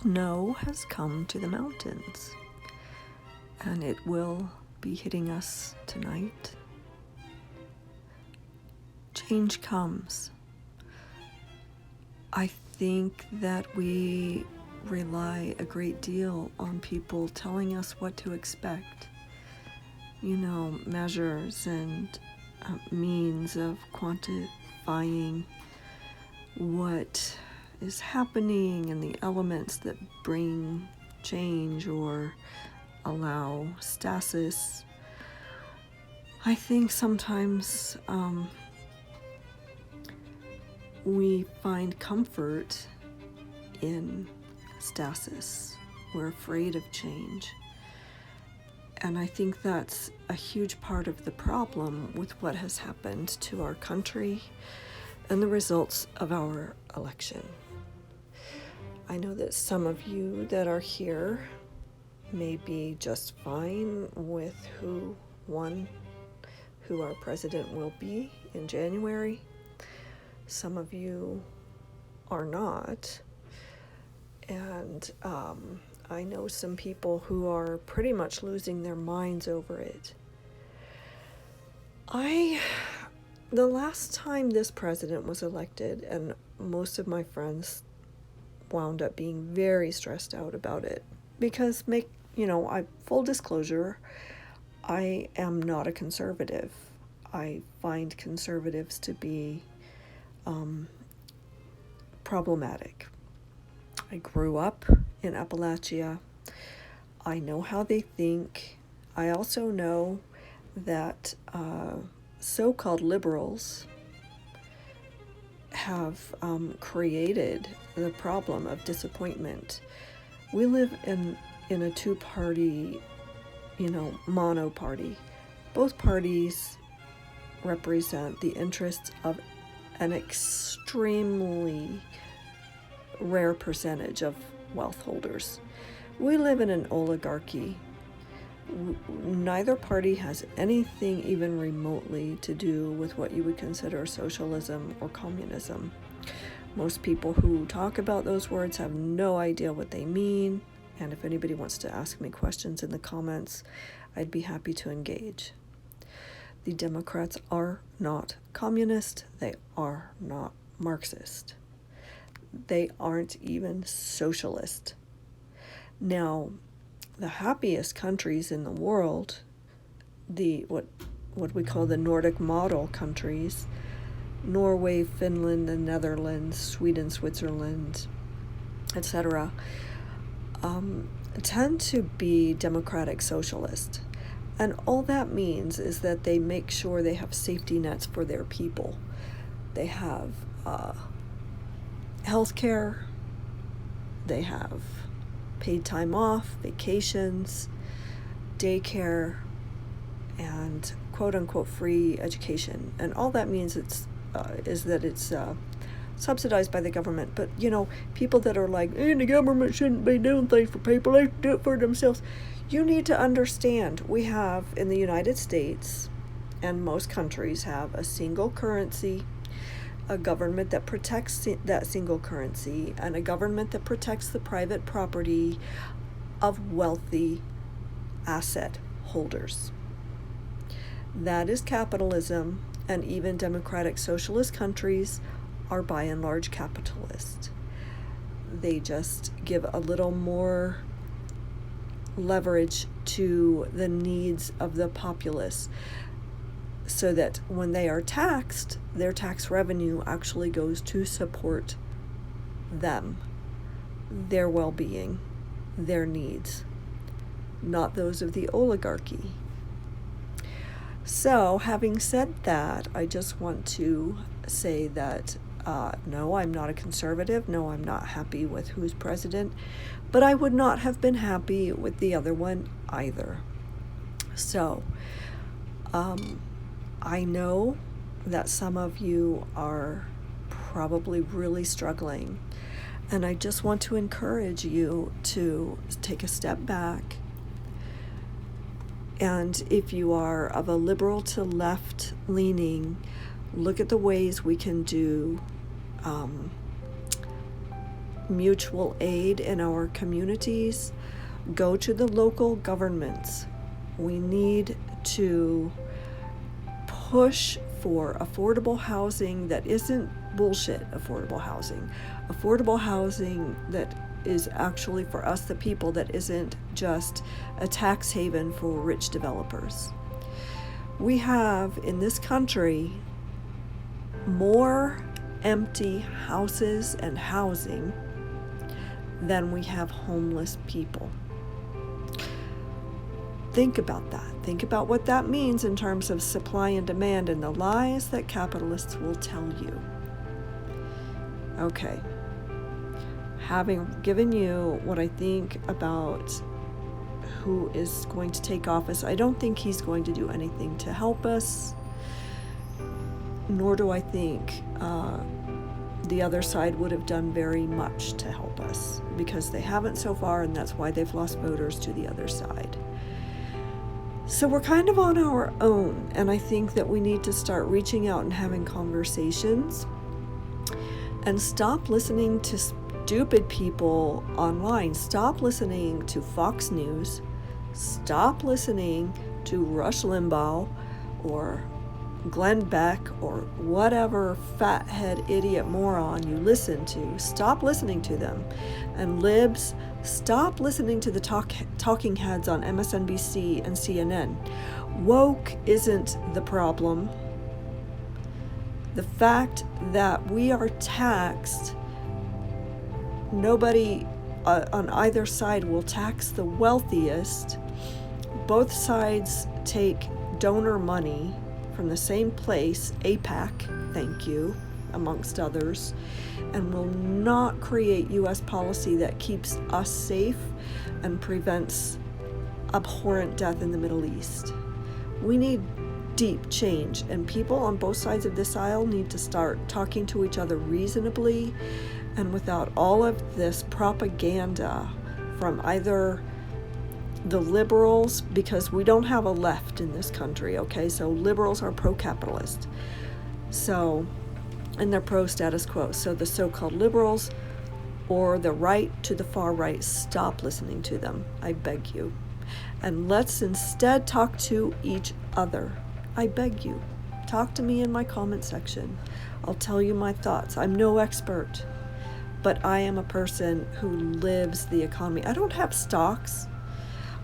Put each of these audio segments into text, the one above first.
Snow has come to the mountains, and it will be hitting us tonight. Change comes. I think that we rely a great deal on people telling us what to expect. Measures and means of quantifying what is happening and the elements that bring change or allow stasis. I think sometimes we find comfort in stasis. We're afraid of change. And I think that's a huge part of the problem with what has happened to our country and the results of our election. I know that some of you that are here may be just fine with who our president will be in January. Some of you are not. And I know some people who are pretty much losing their minds over it. The last time this president was elected, and most of my friends wound up being very stressed out about it, because full disclosure, I am not a conservative. I find conservatives to be problematic. I grew up in Appalachia. I know how they think. I also know that so-called liberals have created the problem of disappointment. We live in a two-party, mono-party. Both parties represent the interests of an extremely rare percentage of wealth holders. We live in an oligarchy. Neither party has anything even remotely to do with what you would consider socialism or communism. Most people who talk about those words have no idea what they mean, and if anybody wants to ask me questions in the comments, I'd be happy to engage. The Democrats are not communist. They are not Marxist. They aren't even socialist. Now, the happiest countries in the world, what we call the Nordic model countries, Norway, Finland, the Netherlands, Sweden, Switzerland, etc., tend to be democratic socialist. And all that means is that they make sure they have safety nets for their people. They have health care, they have paid time off, vacations, daycare, and quote-unquote free education. And all that means is that it's subsidized by the government. But, people that are like, the government shouldn't be doing things for people, they should do it for themselves. You need to understand, we have in the United States, and most countries have, a single currency, a government that protects that single currency, and a government that protects the private property of wealthy asset holders. That is capitalism, and even democratic socialist countries are by and large capitalist. They just give a little more leverage to the needs of the populace, so that when they are taxed, their tax revenue actually goes to support them, their well-being, their needs, not those of the oligarchy. So, having said that, I just want to say that no, I'm not a conservative. No, I'm not happy with who's president, but I would not have been happy with the other one either. So, I know that some of you are probably really struggling, and I just want to encourage you to take a step back. And if you are of a liberal to left leaning, look at the ways we can do mutual aid in our communities. Go to the local governments. We need to push for affordable housing that isn't bullshit affordable housing that is actually for us the people, that isn't just a tax haven for rich developers. We have in this country more empty houses and housing than we have homeless people. Think about that. Think about what that means in terms of supply and demand and the lies that capitalists will tell you. Okay. Having given you what I think about who is going to take office, I don't think he's going to do anything to help us, nor do I think the other side would have done very much to help us, because they haven't so far, and that's why they've lost voters to the other side. So we're kind of on our own, and I think that we need to start reaching out and having conversations and stop listening to stupid people online. Stop listening to Fox News. Stop listening to Rush Limbaugh or Glenn Beck or whatever fathead idiot moron you listen to. Stop listening to them. And libs, stop listening to the talking heads on MSNBC and CNN. Woke isn't the problem. The fact that we are taxed, nobody on either side will tax the wealthiest. Both sides take donor money from the same place, AIPAC, thank you, amongst others, and will not create U.S. policy that keeps us safe and prevents abhorrent death in the Middle East. We need deep change, and people on both sides of this aisle need to start talking to each other reasonably and without all of this propaganda from either the liberals, because we don't have a left in this country, okay? So liberals are pro-capitalist. So, and they're pro-status quo. So the so-called liberals or the right to the far right, stop listening to them, I beg you. And let's instead talk to each other. I beg you. Talk to me in my comment section. I'll tell you my thoughts. I'm no expert, but I am a person who lives the economy. I don't have stocks.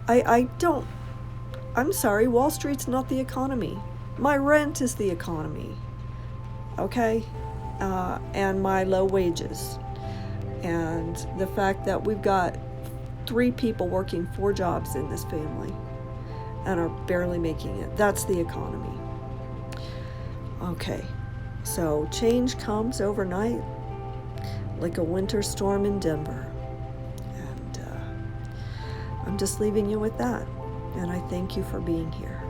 I'm sorry, Wall Street's not the economy. My rent is the economy, okay? And my low wages. And the fact that we've got 3 people working 4 jobs in this family and are barely making it. That's the economy. Okay, so change comes overnight like a winter storm in Denver. I'm just leaving you with that, and I thank you for being here.